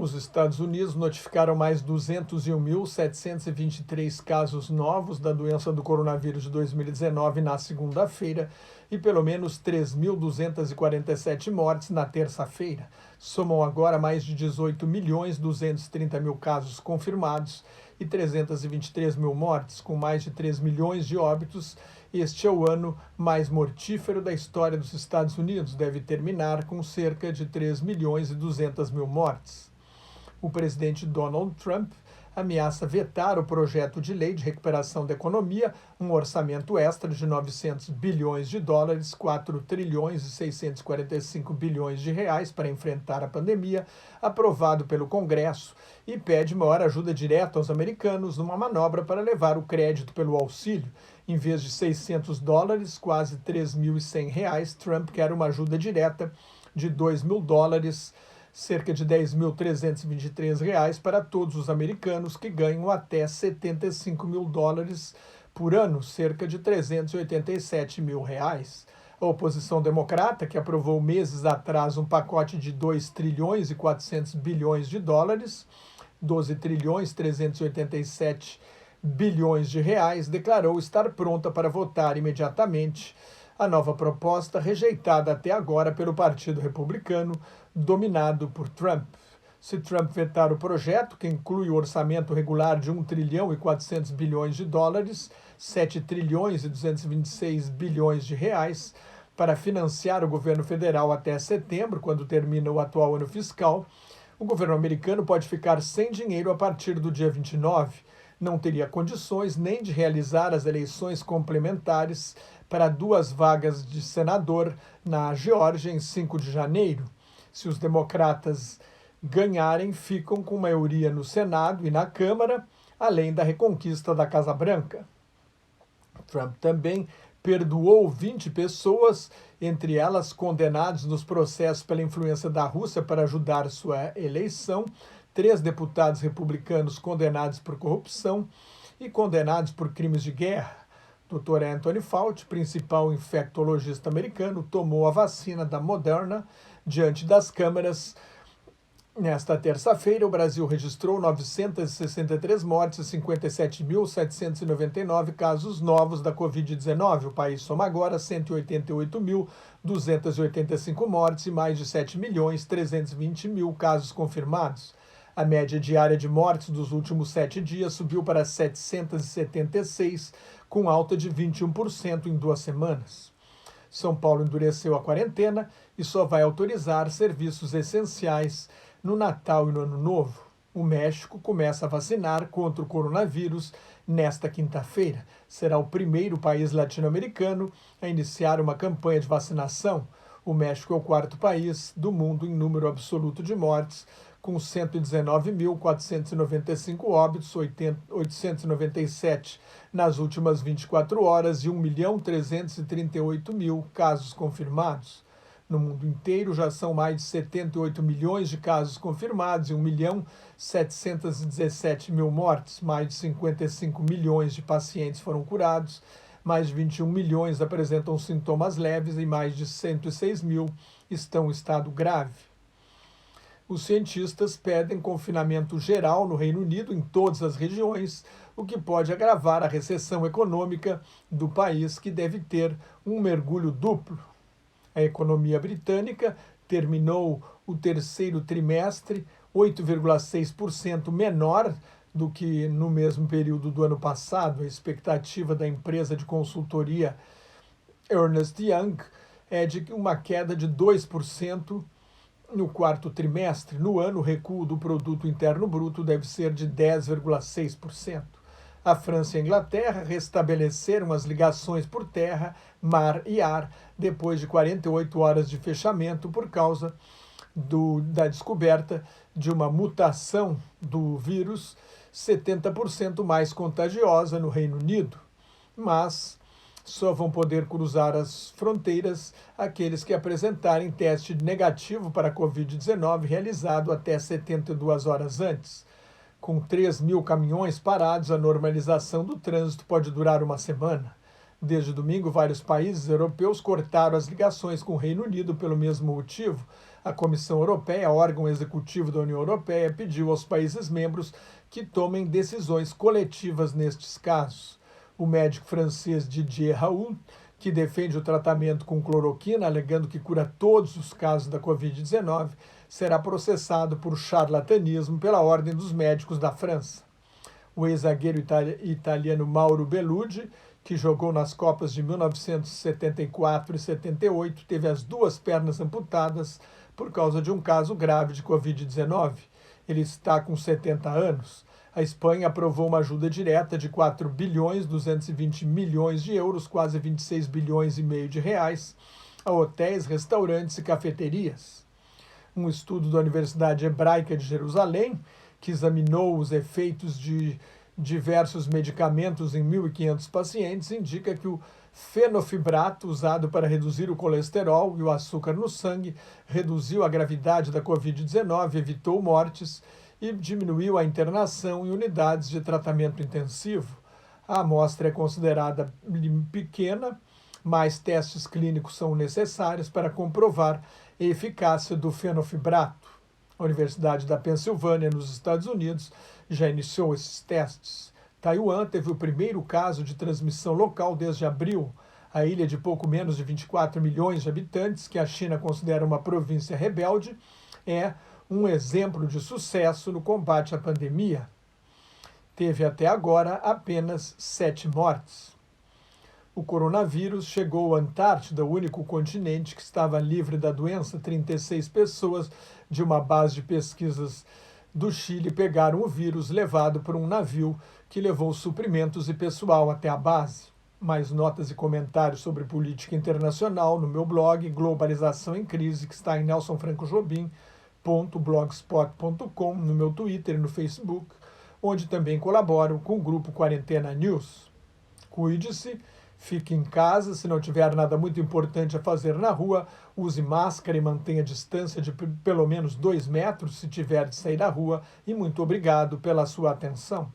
Os Estados Unidos notificaram mais 201.723 casos novos da doença do coronavírus de 2019 na segunda-feira e pelo menos 3.247 mortes na terça-feira. Somam agora mais de 18.230.000 casos confirmados e 323 mil mortes, com mais de 3 milhões de óbitos. Este é o ano mais mortífero da história dos Estados Unidos. Deve terminar com cerca de 3.200.000 mortes. O presidente Donald Trump ameaça vetar o projeto de lei de recuperação da economia, um orçamento extra de 900 bilhões de dólares, 4 trilhões e 645 bilhões de reais para enfrentar a pandemia, aprovado pelo Congresso, e pede maior ajuda direta aos americanos numa manobra para levar o crédito pelo auxílio. Em vez de 600 dólares, quase 3.100 reais, Trump quer uma ajuda direta de 2.000 dólares, cerca de 10.323 reais para todos os americanos que ganham até 75 mil dólares por ano, cerca de 387 mil reais. A oposição democrata, que aprovou meses atrás um pacote de 2 trilhões e 400 bilhões de dólares, 12 trilhões 387 bilhões de reais, declarou estar pronta para votar imediatamente a nova proposta, rejeitada até agora pelo Partido Republicano, dominado por Trump. Se Trump vetar o projeto, que inclui o orçamento regular de 1 trilhão e 400 bilhões de dólares, 7 trilhões e 226 bilhões de reais, para financiar o governo federal até setembro, quando termina o atual ano fiscal, o governo americano pode ficar sem dinheiro a partir do dia 29. Não teria condições nem de realizar as eleições complementares para 2 vagas de senador na Geórgia em 5 de janeiro. Se os democratas ganharem, ficam com maioria no Senado e na Câmara, além da reconquista da Casa Branca. Trump também perdoou 20 pessoas, entre elas condenados nos processos pela influência da Rússia para ajudar sua eleição, 3 deputados republicanos condenados por corrupção e condenados por crimes de guerra. Dr. Anthony Fauci, principal infectologista americano, tomou a vacina da Moderna diante das câmeras. Nesta terça-feira, o Brasil registrou 963 mortes e 57.799 casos novos da Covid-19. O país soma agora 188.285 mortes e mais de 7.320.000 casos confirmados. A média diária de mortes dos últimos 7 dias subiu para 776, com alta de 21% em 2 semanas. São Paulo endureceu a quarentena e só vai autorizar serviços essenciais no Natal e no Ano Novo. O México começa a vacinar contra o coronavírus nesta quinta-feira. Será o primeiro país latino-americano a iniciar uma campanha de vacinação. O México é o 4º país do mundo em número absoluto de mortes, com 119.495 óbitos, 897 nas últimas 24 horas e 1.338.000 casos confirmados. No mundo inteiro já são mais de 78 milhões de casos confirmados e 1.717.000 mortes. Mais de 55 milhões de pacientes foram curados, mais de 21 milhões apresentam sintomas leves e mais de 106 mil estão em estado grave. Os cientistas pedem confinamento geral no Reino Unido em todas as regiões, o que pode agravar a recessão econômica do país, que deve ter um mergulho duplo. A economia britânica terminou o terceiro trimestre 8,6% menor do que no mesmo período do ano passado. A expectativa da empresa de consultoria Ernst Young é de uma queda de 2% no 4º trimestre. No ano, o recuo do produto interno bruto deve ser de 10,6%. A França e a Inglaterra restabeleceram as ligações por terra, mar e ar depois de 48 horas de fechamento por causa da descoberta de uma mutação do vírus 70% mais contagiosa no Reino Unido. Mas só vão poder cruzar as fronteiras aqueles que apresentarem teste negativo para a Covid-19 realizado até 72 horas antes. Com 3.000 caminhões parados, a normalização do trânsito pode durar uma semana. Desde domingo, vários países europeus cortaram as ligações com o Reino Unido pelo mesmo motivo. A Comissão Europeia, órgão executivo da União Europeia, pediu aos países membros que tomem decisões coletivas nestes casos. O médico francês Didier Raoult, que defende o tratamento com cloroquina, alegando que cura todos os casos da Covid-19, será processado por charlatanismo pela Ordem dos Médicos da França. O ex-zagueiro italiano Mauro Bellucci, que jogou nas Copas de 1974 e 78, teve as duas pernas amputadas por causa de um caso grave de Covid-19. Ele está com 70 anos. A Espanha aprovou uma ajuda direta de 4 bilhões 220 milhões de euros, quase 26 bilhões e meio de reais, a hotéis, restaurantes e cafeterias. Um estudo da Universidade Hebraica de Jerusalém, que examinou os efeitos de diversos medicamentos em 1.500 pacientes, indica que o fenofibrato, usado para reduzir o colesterol e o açúcar no sangue, reduziu a gravidade da Covid-19, evitou mortes e diminuiu a internação em unidades de tratamento intensivo. A amostra é considerada pequena, mas testes clínicos são necessários para comprovar a eficácia do fenofibrato. A Universidade da Pensilvânia, nos Estados Unidos, já iniciou esses testes. Taiwan teve o primeiro caso de transmissão local desde abril. A ilha de pouco menos de 24 milhões de habitantes, que a China considera uma província rebelde, é um exemplo de sucesso no combate à pandemia. Teve até agora apenas 7 mortes. O coronavírus chegou à Antártida, o único continente que estava livre da doença. 36 pessoas de uma base de pesquisas do Chile pegaram o vírus levado por um navio que levou suprimentos e pessoal até a base. Mais notas e comentários sobre política internacional no meu blog Globalização em Crise, que está em nelsonfrancojobim.blogspot.com, no meu Twitter e no Facebook, onde também colaboro com o grupo Quarentena News. Cuide-se. Fique em casa, se não tiver nada muito importante a fazer na rua, use máscara e mantenha a distância de pelo menos 2 metros se tiver de sair da rua, e muito obrigado pela sua atenção.